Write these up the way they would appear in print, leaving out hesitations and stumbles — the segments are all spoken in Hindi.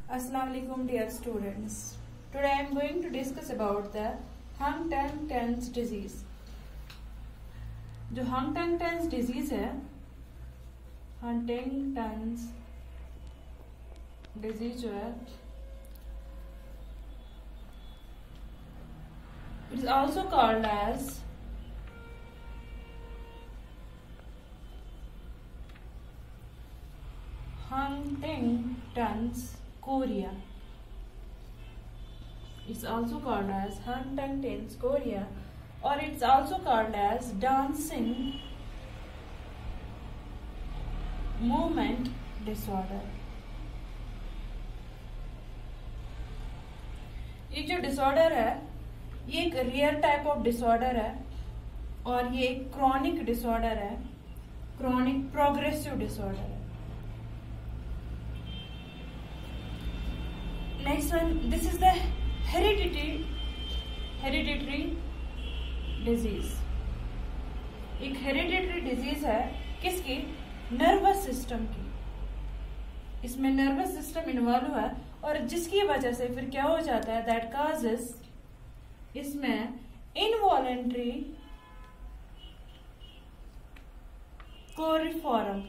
Assalamu alaikum dear students. Today I am going to discuss about the Huntington's disease. जो Huntington's disease है, Huntington's disease जो है, it is also called as Huntington's chorea. It's also called as Huntington's chorea, or it's also called as dancing movement disorder. ये जो डिसऑर्डर है ये एक रेयर टाइप ऑफ डिसऑर्डर है और ये एक क्रॉनिक डिसऑर्डर है, क्रॉनिक प्रोग्रेसिव डिसऑर्डर है. Next one, this is the hereditary disease. एक हेरिडिटरी डिजीज है किसकी? नर्वस सिस्टम की. इसमें नर्वस सिस्टम इन्वॉल्व है और जिसकी वजह से फिर क्या हो जाता है, दैट काजेस इसमें इनवॉलेंट्री कोरिफोरम,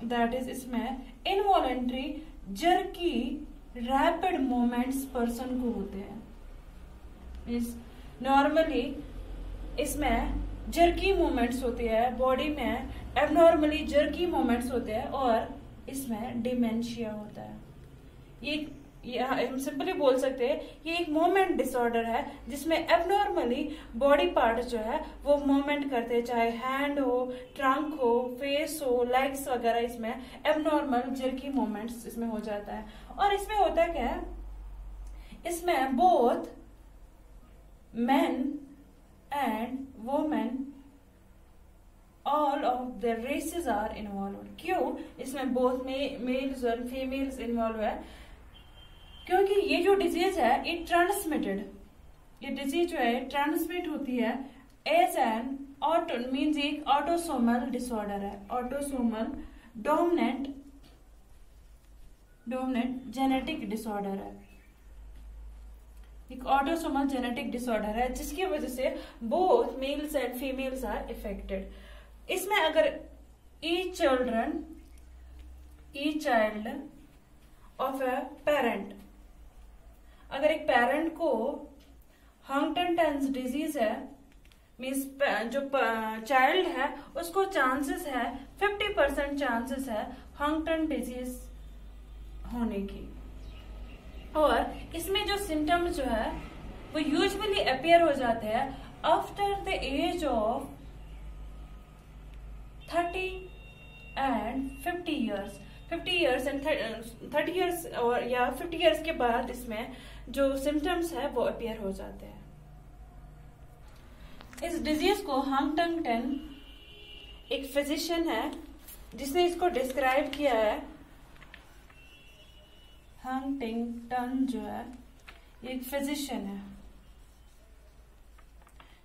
दैट इज इसमें involuntary jerky rapid movements person को होते हैं. इस नॉर्मली इसमें जर्की मूवमेंट्स होती है, बॉडी में एबनॉर्मली जर्की मूवमेंट्स होते हैं और इसमें डिमेंशिया होता है. ये हम सिंपली बोल सकते हैं ये एक मूवमेंट डिसऑर्डर है जिसमें एबनॉर्मली बॉडी पार्ट जो है वो मूवमेंट करते हैं, चाहे हैंड हो, ट्रंक हो, फेस हो, लेग्स वगैरह, इसमें एबनॉर्मल जर्की मूवमेंट्स इसमें हो जाता है. और इसमें होता क्या है, इसमें both men and women all of the races are involve. क्यों इसमें बोथ मेल्स और फीमेल्स इन्वॉल्व है? क्योंकि ये जो डिजीज है ये ट्रांसमिटेड, ये डिजीज जो है ट्रांसमिट होती है एज एन ऑटो मीन्स एक ऑटोसोमल डिसऑर्डर है, ऑटोसोमल डोमिनेंट जेनेटिक डिसऑर्डर है. एक ऑटोसोमल जेनेटिक डिसऑर्डर है जिसकी वजह से both males and females are affected. इसमें अगर each child of a parent, अगर एक पेरेंट को हंटिंगटन्स डिजीज है, मीन्स जो चाइल्ड है उसको चांसेस है 50% चांसेस है हंटिंगटन डिजीज होने की. और इसमें जो सिम्टम्स जो है वो यूजुअली अपीयर हो जाते हैं after the age of 30 and 50 years. 50 years and 30 years और या 50 years के बाद इसमें जो सिम्टम्स है वो अपीयर हो जाते हैं. इस डिजीज को हंटिंगटन एक फिजिशियन है जिसने इसको डिस्क्राइब किया है. हंटिंगटन जो है ये एक फिजिशियन है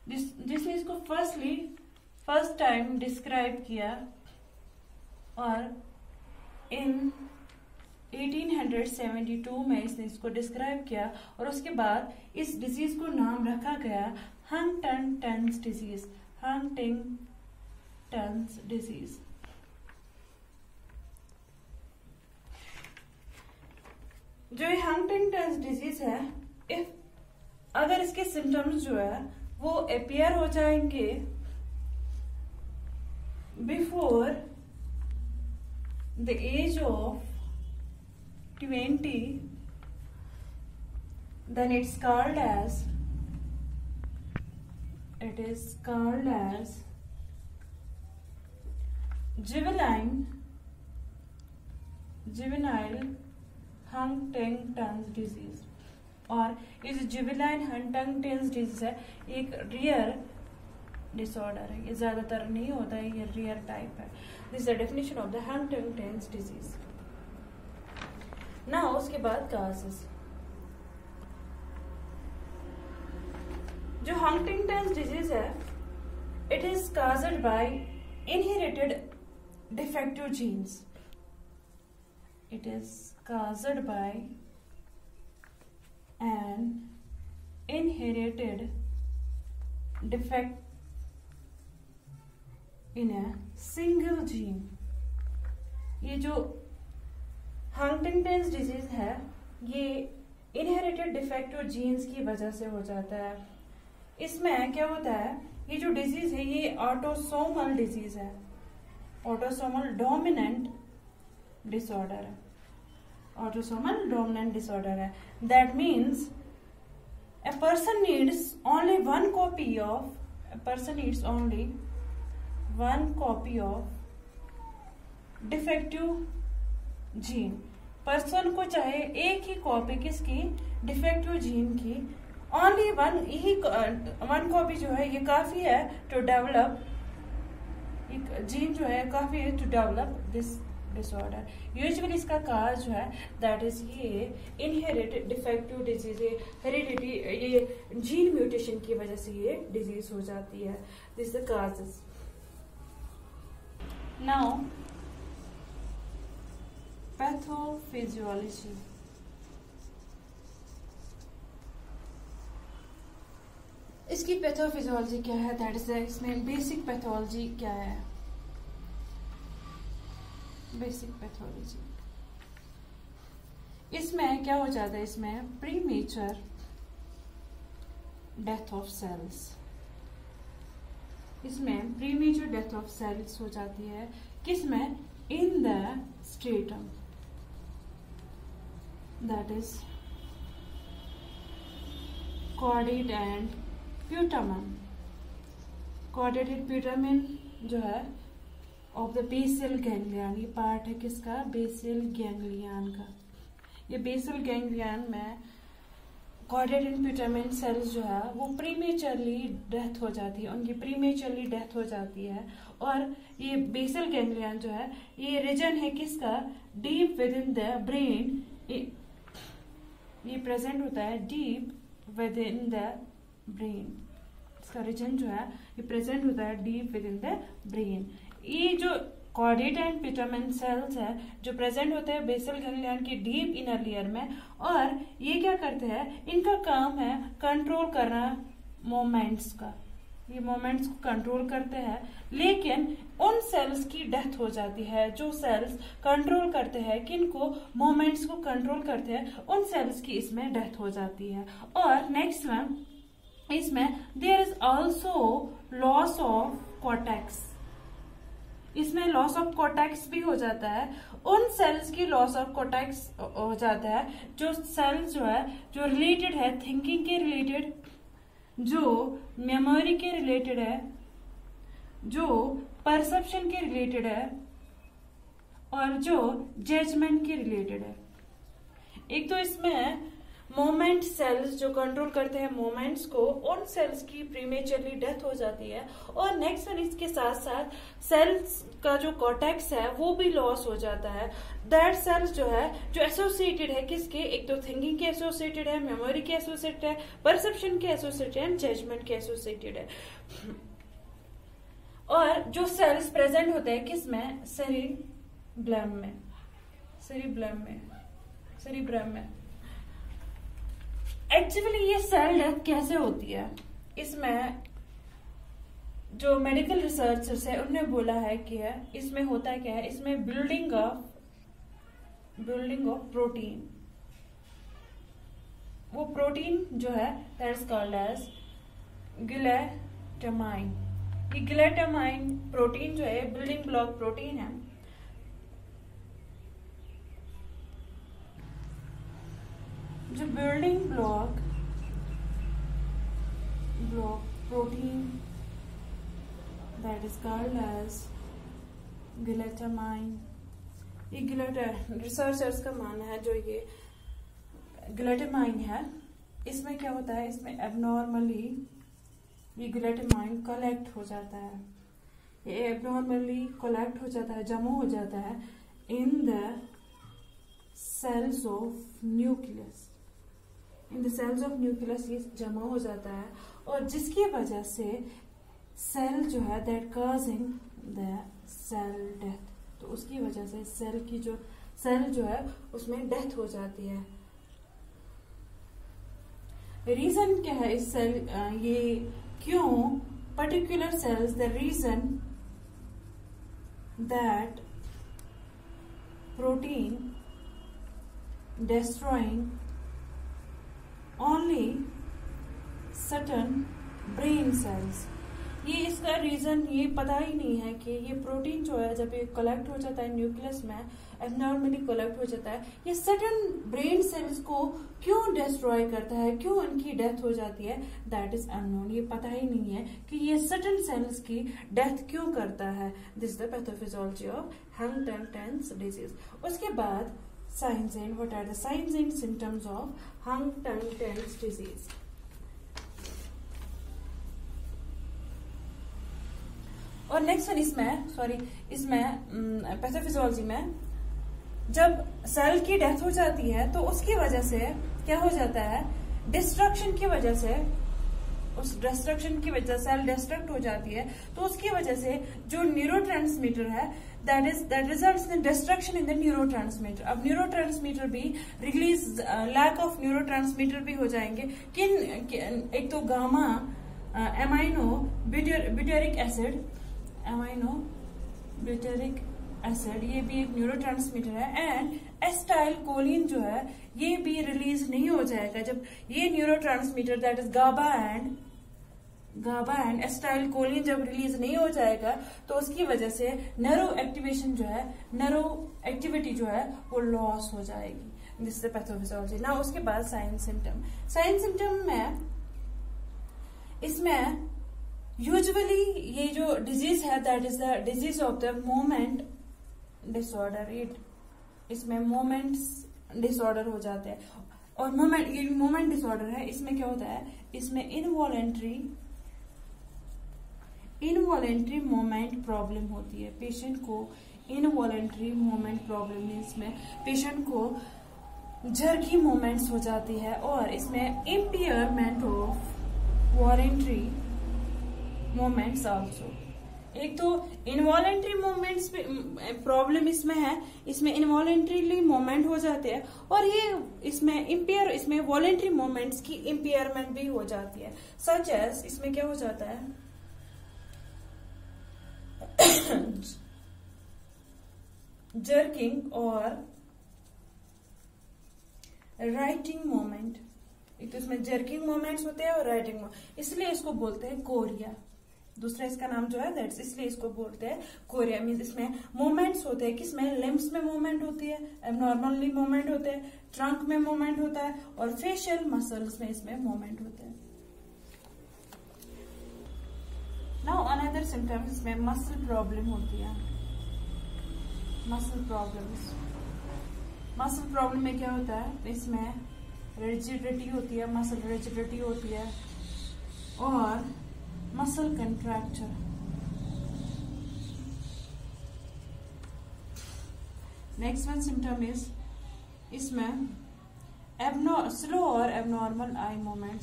जिसने इसको फर्स्ट टाइम डिस्क्राइब किया और इन 1872 में इसने इसको डिस्क्राइब किया और उसके बाद इस डिजीज को नाम रखा गया हंटिंगटन्स डिजीज. हंटिंगटन्स डिजीज जो ये हंटिंगटन्स डिजीज है, अगर इसके सिम्टम्स जो है वो अपीयर हो जाएंगे before the age of 20, then it is called as juvenile Huntington's disease. और इस जुवेनाइल हंटिंगटन्स डिजीज है एक रेयर डिसऑर्डर है, ये ज्यादातर नहीं होता है, ये रेयर टाइप है. This is the definition of the Huntington's disease. Now उसके बाद काजेस. जो हंटिंगटन्स डिजीज है it is caused by inherited defective genes. it is caused by an inherited defect in a single gene। ये जो हंटिंगटन्स डिजीज है ये इनहेरिटेड डिफेक्टिव जीन्स की वजह से हो जाता है। इसमें क्या होता है, ये जो डिजीज है ये ऑटोसोमल डिजीज है, ऑटोसोमल डोमिनेंट डिसऑर्डर है, ऑटोसोमल डोमिनेंट डिसऑर्डर है। That means a person needs only one copy of defective gene. Person को चाहे एक ही कॉपी किसकी, डिफेक्टिव जीन की, ओनली वन कॉपी जो है ये काफी है टू डेवलप, जीन जो है काफी है to develop this disorder. Usually इसका काज जो है दैट इज ये इनहेरिटेड डिफेक्टिव डिजीज, हेरिडिटी, ये जीन म्यूटेशन की वजह से ये डिजीज हो जाती है। This the causes. Now pathophysiology. इसकी पैथोफिजियोलॉजी क्या है, दैट इज इसमें बेसिक पैथोलॉजी क्या है। बेसिक पैथोलॉजी इसमें क्या हो जाता है, इसमें प्रीमेचर डेथ ऑफ सेल्स, इसमें प्रीमेचर डेथ ऑफ सेल्स हो जाती है। किसमें, in the striatum, that is caudate and putamen. Caudate and putamen जो है ऑफ द बेसल गैंग्लियन, ये पार्ट है किसका, बेसल गैंग्लियन का। ये बेसल गैंग्लियन में कॉर्डेट एंड प्यूटामन सेल्स जो है वो प्रीमेचरली डेथ हो जाती है, उनकी प्रीमेचरली डेथ हो जाती है। और ये बेसल गैंग्लियन जो है ये रीजन है किसका, deep with in the brain, ये प्रेजेंट होता है deep with in the brain. इसका रीजन जो है ये प्रेजेंट होता है deep with in the brain. ये जो कॉर्डेट एंड प्यूटामन सेल्स है जो प्रेजेंट होते हैं बेसल गैंग्लियन की डीप इनर लेयर में, और ये क्या करते हैं, इनका काम है कंट्रोल करना मोमेंट्स का, ये मोमेंट्स को कंट्रोल करते हैं। लेकिन उन सेल्स की डेथ हो जाती है जो सेल्स कंट्रोल करते हैं, किनको, मोमेंट्स को कंट्रोल करते हैं, उन सेल्स की इसमें डेथ हो जाती है। और नेक्स्ट में इसमें there is also loss of cortex, इसमें लॉस ऑफ कॉर्टेक्स भी हो जाता है। उन सेल्स की लॉस ऑफ कॉर्टेक्स हो जाता है जो सेल्स जो है जो रिलेटेड है थिंकिंग के रिलेटेड, जो मेमोरी के रिलेटेड है, जो परसेप्शन के रिलेटेड है, और जो जजमेंट के रिलेटेड है। एक तो इसमें मोमेंट सेल्स जो कंट्रोल करते हैं मोमेंट्स को, उन सेल्स की प्रीमेचरली डेथ हो जाती है। और नेक्स्ट वन इसके साथ साथ सेल्स का जो कॉर्टेक्स है वो भी लॉस हो जाता है। दैट सेल्स जो है जो एसोसिएटेड है किसके, एक तो थिंकिंग के एसोसिएटेड है, मेमोरी के एसोसिएटेड है, परसेप्शन के एसोसिएटेड है, जजमेंट के एसोसिएटेड है। और जो सेल्स प्रेजेंट होते हैं किसमें, सेरिब्रम में, सेरिब्रम में। एक्चुअली ये सेल डेथ कैसे होती है, इसमें जो मेडिकल रिसर्चर्स है उन्होंने बोला है कि इसमें होता क्या है, इसमें बिल्डिंग ऑफ प्रोटीन, वो प्रोटीन जो है that is called as glutamine. ये गिलेटामाइन प्रोटीन जो है बिल्डिंग ब्लॉक प्रोटीन है। जो building block protein that is called as glutamine. ये रिसर्चर्स का मानना है जो ये गिलेटामाइन है, इसमें क्या होता है, इसमें एबनॉर्मली ये गिलेटामाइन कलेक्ट हो जाता है, ये एबनॉर्मली कलेक्ट हो जाता है, जमा हो जाता है in the cells of nucleus. In the cells of nucleus ये जमा हो जाता है, और जिसकी वजह से सेल जो है that causing the cell death, तो उसकी वजह से सेल की जो सेल जो है उसमें डेथ हो जाती है। रीजन क्या है इस सेल, ये क्यों particular cells, the reason that protein destroying only certain brain cells, ये इसका रीजन ये पता ही नहीं है कि ये प्रोटीन जो है जब ये कलेक्ट हो जाता है न्यूक्लियस में, एब्नॉर्मली कलेक्ट हो जाता है, ये सर्टेन ब्रेन सेल्स को क्यों डिस्ट्रॉय करता है, क्यों इनकी डेथ हो जाती है, दैट इज अननोन। ये पता ही नहीं है कि ये सर्टेन सेल्स की डेथ क्यों करता है। This the pathophysiology of Huntington's disease. उसके बाद signs and what are the signs and symptoms of Huntington's disease? और नेक्स्ट वन इसमें पैथोफिजियोलॉजी में जब सेल की डेथ हो जाती है तो उसकी वजह से क्या हो जाता है, डिस्ट्रक्शन की वजह से, उस डिस्ट्रक्शन की वजह सेल डिस्ट्रक्ट हो जाती है तो उसकी वजह से जो न्यूरोट्रांसमीटर है that results in destruction in the neurotransmitter। अब न्यूरोट्रांसमीटर भी रिलीज, लैक ऑफ न्यूरोट्रांसमीटर भी हो जाएंगे। एक तो गामा एमाइनो ब्यूटेरिक एसिड, ये भी एक न्यूरोट्रांसमीटर है। एंड एसिटाइल कोलिन जो है ये भी रिलीज नहीं हो जाएगा। जब ये neurotransmitter that is GABA and acetylcholine जब रिलीज नहीं हो जाएगा तो उसकी वजह से नर्व एक्टिविटी जो है वो लॉस हो जाएगी। This is pathophysiology. ना उसके बाद साइंस सिम्टम में इसमें यूजुअली ये जो डिजीज है that is the disease of the moment disorder. इसमें मोमेंट्स डिसऑर्डर हो जाते हैं। और मोमेंट डिसऑर्डर है, इसमें क्या होता है, इसमें इनवॉलेंट्री मोमेंट प्रॉब्लम होती है। पेशेंट को इनवॉलेंट्री मोमेंट प्रॉब्लम है, इसमें पेशेंट को जर्की मोमेंट्स हो जाती है। और इसमें impairment of voluntary moments also. एक तो इनवॉलेंट्री मोमेंट्स प्रॉब्लम इसमें है, इसमें इनवॉलेंट्रीली मोमेंट हो जाते हैं और ये इसमें वॉलेंट्री मोमेंट्स की इम्पेयरमेंट भी हो जाती है। सच एज इसमें क्या हो जाता है, जर्किंग और राइटिंग मोमेंट। एक तो इसमें जर्किंग मोमेंट्स होते हैं और राइटिंग मोमेंट, इसलिए इसको बोलते हैं कोरिया। दूसरा इसका नाम जो है दैट्स, इसलिए इसको बोलते हैं कोरिया। मीन्स इसमें मोमेंट्स होते हैं, किसमें, लिम्स में मूवमेंट होती है, एबनॉर्मली मूवमेंट होते हैं, ट्रंक में मूवमेंट होता है और फेशियल मसल्स में इसमें मूवमेंट होते हैं। नाउ अनदर सिम्टम्स, इसमें मसल प्रॉब्लम होती है। मसल प्रॉब्लम में क्या होता है, इसमें रिजिडिटी होती है, मसल रिजिडिटी होती है और muscle contracture. Next one symptom is इसमें स्लो और एबनॉर्मल आई मूवमेंट,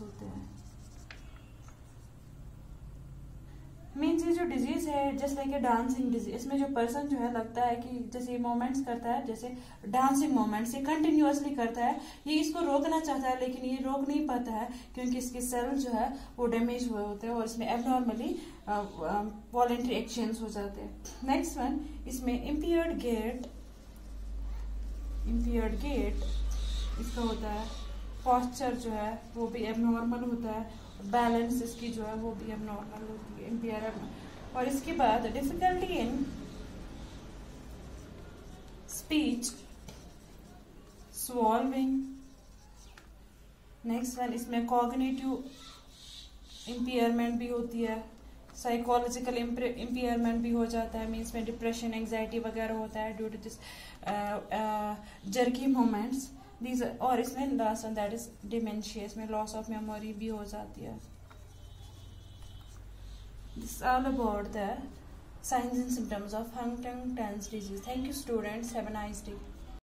होते हैं। मीन्स ये जो डिजीज है जैसे लाइक डांसिंग डिजीज, इसमें जो पर्सन जो है लगता है कि जैसे मूवमेंट्स करता है, जैसे डांसिंग मूवमेंट्स ये कंटिन्यूअसली करता है, ये इसको रोकना चाहता है लेकिन ये रोक नहीं पाता है क्योंकि इसके सेल जो है वो डैमेज हुए होते हैं और इसमें एबनॉर्मली वॉलेंट्री एक्सचेंज हो जाते हैं। नेक्स्ट वन, इसमें इम्पेयर्ड गेट इसका होता है, पॉस्चर जो है वो भी एबनॉर्मल होता है, बैलेंस इसकी जो है वो भी एबनॉर्मल होती है, इम्पेयर। और इसके बाद difficulty in speech, swallowing. Next one, इसमें कॉग्निटिव इम्पेयरमेंट भी होती है, साइकोलॉजिकल इम्पेयरमेंट भी हो जाता है, मीन्स में डिप्रेशन, एंजाइटी वगैरह होता है due to this jerky moments. और इसमें last one that is dementia, इसमें लॉस ऑफ मेमोरी भी हो जाती है। This all about the signs and symptoms of Huntington's disease. Thank you students. Have a nice day.